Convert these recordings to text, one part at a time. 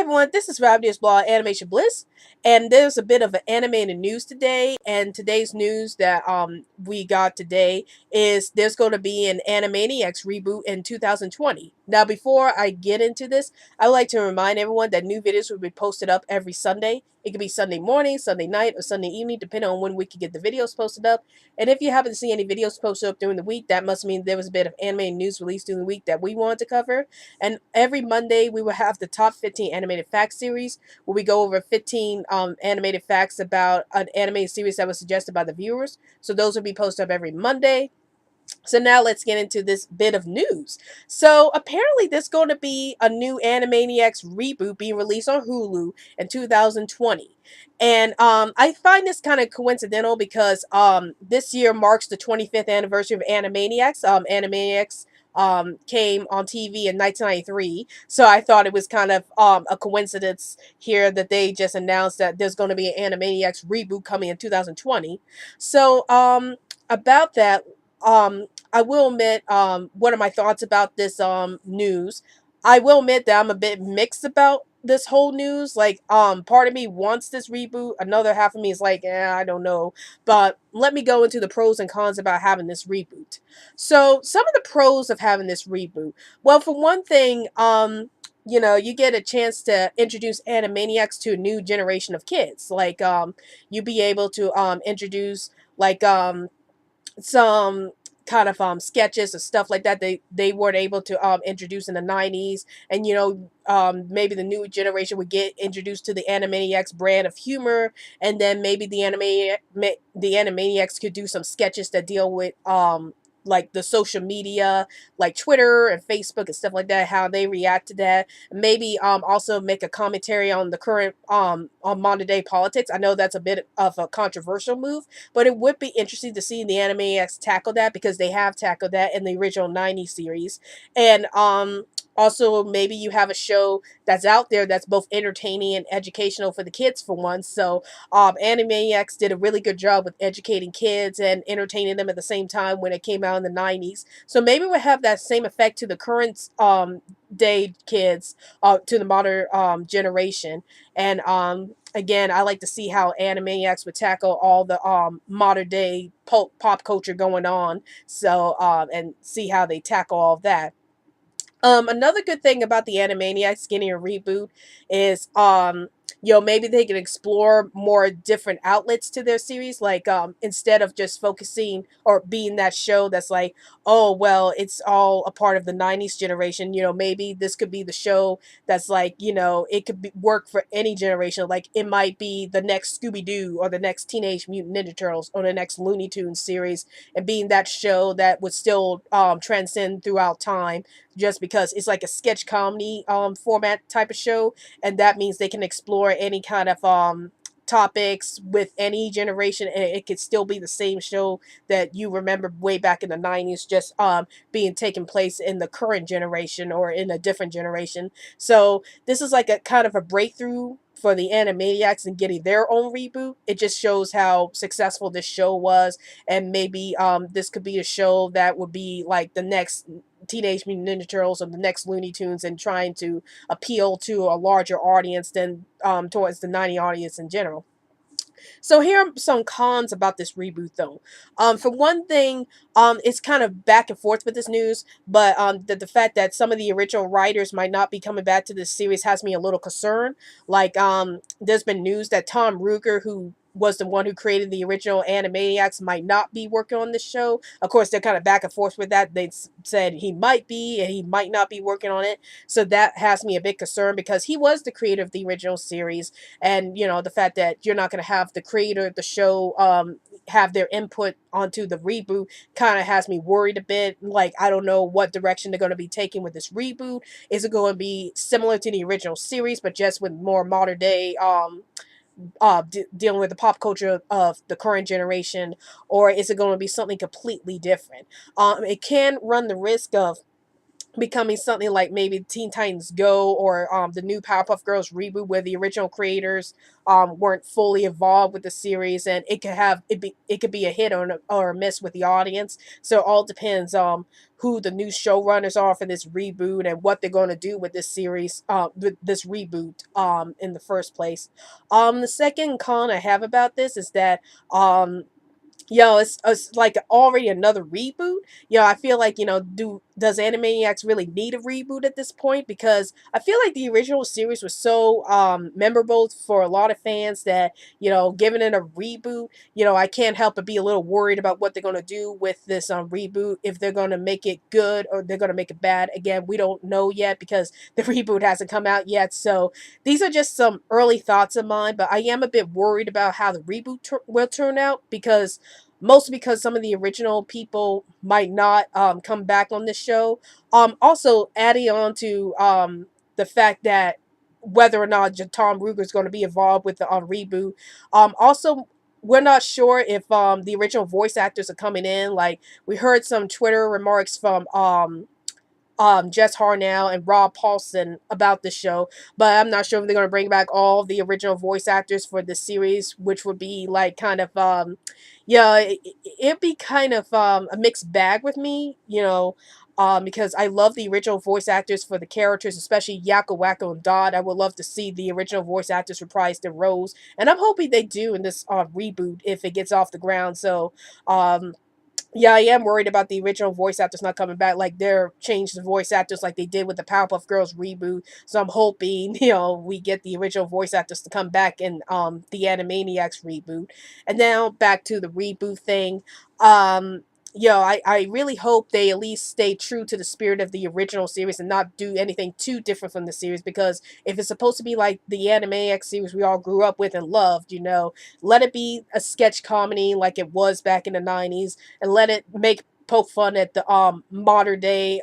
everyone, this is Rob Blog Animation Bliss, and there's a bit of an animated news today. And today's news that we got today is there's going to be an Animaniacs reboot in 2020. Now, before I get into this, I would like to remind everyone that new videos will be posted up every Sunday. It could be Sunday morning, Sunday night, or Sunday evening, depending on when we can get the videos posted up. And if you happen to see any videos posted up during the week, that must mean there was a bit of animated news released during the week that we wanted to cover. And every Monday, we will have the top 15 animated facts series, where we go over 15 animated facts about an animated series that was suggested by the viewers. So those will be posted up every Monday. So now let's get into this bit of news. So apparently there's going to be a new Animaniacs reboot being released on Hulu in 2020. And I find this kind of coincidental because this year marks the 25th anniversary of Animaniacs. Animaniacs came on TV in 1993. So I thought it was kind of a coincidence here that they just announced that there's going to be an Animaniacs reboot coming in 2020. So about that, I will admit, what are my thoughts about this news? I will admit that I'm a bit mixed about this whole news. Like, part of me wants this reboot, another half of me is like, I don't know. But let me go into the pros and cons about having this reboot. So, some of the pros of having this reboot. Well, for one thing, you get a chance to introduce Animaniacs to a new generation of kids. Like, you be able to introduce like some kind of sketches and stuff like that they weren't able to introduce in the 90s. And maybe the new generation would get introduced to the Animaniacs brand of humor, and then maybe the Animaniacs could do some sketches that deal with like the social media, like Twitter and Facebook and stuff like that, how they react to that. Maybe also make a commentary on the current on modern day politics. I know that's a bit of a controversial move, but it would be interesting to see the Animaniacs tackle that, because they have tackled that in the original 90s series. And also, maybe you have a show that's out there that's both entertaining and educational for the kids for once. So Animaniacs did a really good job with educating kids and entertaining them at the same time when it came out in the 90s. So maybe we'll have that same effect to the current day kids, to the modern generation. And again, I like to see how Animaniacs would tackle all the modern day pop culture going on. So and see how they tackle all of that. Another good thing about the Animaniacs getting a reboot is, maybe they can explore more different outlets to their series. Like, instead of just focusing or being that show that's like, oh, well, it's all a part of the 90s generation. Maybe this could be the show that's like, it could work for any generation. Like, it might be the next Scooby-Doo or the next Teenage Mutant Ninja Turtles or the next Looney Tunes series, and being that show that would still transcend throughout time, just because it's like a sketch comedy format type of show, and that means they can explore any kind of topics with any generation, and it could still be the same show that you remember way back in the 90s, just being taken place in the current generation or in a different generation. So this is like a kind of a breakthrough for the Animaniacs and getting their own reboot. It just shows how successful this show was, and maybe this could be a show that would be like the next Teenage Mutant Ninja Turtles or the next Looney Tunes, and trying to appeal to a larger audience than towards the 90 audience in general. So here are some cons about this reboot, though. For one thing, it's kind of back and forth with this news, but the fact that some of the original writers might not be coming back to this series has me a little concerned. Like, there's been news that Tom Ruegger, who was the one who created the original Animaniacs, might not be working on this show. Of course, they're kind of back and forth with that. They said he might be and he might not be working on it. So that has me a bit concerned, because he was the creator of the original series. And, the fact that you're not going to have the creator of the show have their input onto the reboot kind of has me worried a bit. Like, I don't know what direction they're going to be taking with this reboot. Is it going to be similar to the original series, but just with more modern day dealing with the pop culture of the current generation, or is it going to be something completely different? It can run the risk of becoming something like maybe Teen Titans Go or the new Powerpuff Girls reboot, where the original creators weren't fully involved with the series, and it could be a hit or a miss with the audience. So it all depends who the new showrunners are for this reboot and what they're going to do with this series, with this reboot in the first place. The second con I have about this is that it's like already another reboot. I feel like, does Animaniacs really need a reboot at this point? Because I feel like the original series was so memorable for a lot of fans that, giving it a reboot, I can't help but be a little worried about what they're gonna do with this reboot, if they're gonna make it good or they're gonna make it bad. Again, we don't know yet because the reboot hasn't come out yet. So these are just some early thoughts of mine, but I am a bit worried about how the reboot will turn out, because mostly because some of the original people might not come back on this show. Also adding on to the fact that whether or not Tom Ruger is going to be involved with the reboot. Also, we're not sure if the original voice actors are coming in. Like, we heard some Twitter remarks from Jess Harnell and Rob Paulson about the show, but I'm not sure if they're going to bring back all the original voice actors for the series, which would be like kind of it'd be kind of a mixed bag with me, because I love the original voice actors for the characters, especially Yakko, Wacko, and Dodd. I would love to see the original voice actors reprise their roles, and I'm hoping they do in this reboot if it gets off the ground. So, yeah, I am worried about the original voice actors not coming back. Like, they're changed the voice actors like they did with the Powerpuff Girls reboot. So I'm hoping, we get the original voice actors to come back in the Animaniacs reboot. And now back to the reboot thing. I really hope they at least stay true to the spirit of the original series and not do anything too different from the series, because if it's supposed to be like the Animaniacs series we all grew up with and loved, let it be a sketch comedy like it was back in the 90s, and let it poke fun at the modern day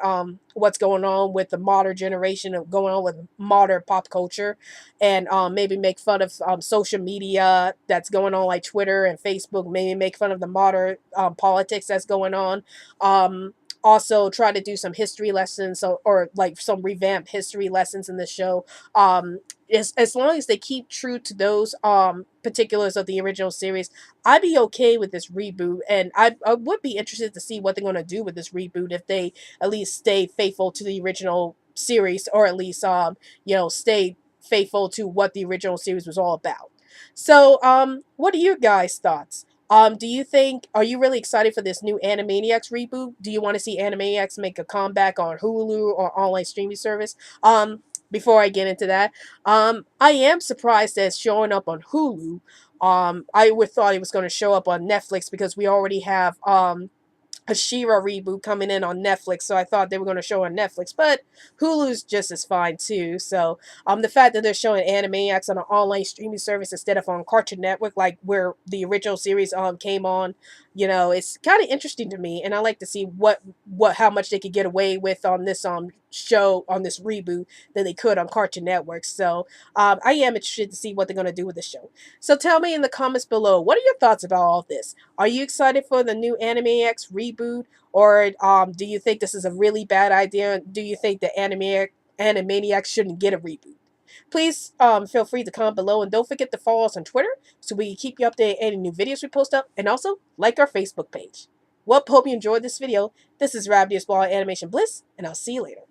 what's going on with the modern generation of going on with modern pop culture, and maybe make fun of social media that's going on, like Twitter and Facebook. Maybe make fun of the modern politics that's going on. Also try to do some history lessons, or like some revamped history lessons in the show. As long as they keep true to those particulars of the original series, I'd be okay with this reboot, and I would be interested to see what they're going to do with this reboot, if they at least stay faithful to the original series, or at least stay faithful to what the original series was all about. So, what are your guys' thoughts? Do you think, are you really excited for this new Animaniacs reboot? Do you want to see Animaniacs make a comeback on Hulu or online streaming service? Before I get into that, I am surprised that it's showing up on Hulu. I would thought it was going to show up on Netflix, because we already have a She-Ra reboot coming in on Netflix, so I thought they were going to show on Netflix, but Hulu's just as fine too. So, the fact that they're showing Animaniacs on an online streaming service instead of on Cartoon Network, like where the original series came on, it's kind of interesting to me, and I like to see how much they could get away with on this show, on this reboot, than they could on Cartoon Network. So, I am interested to see what they're going to do with the show. So tell me in the comments below, what are your thoughts about all this? Are you excited for the new Animaniacs reboot, or do you think this is a really bad idea? Do you think the Animaniacs shouldn't get a reboot? Please feel free to comment below, and don't forget to follow us on Twitter so we can keep you updated on any new videos we post up, and also like our Facebook page. Well, hope you enjoyed this video. This is Rabdius Ball Animation Bliss, and I'll see you later.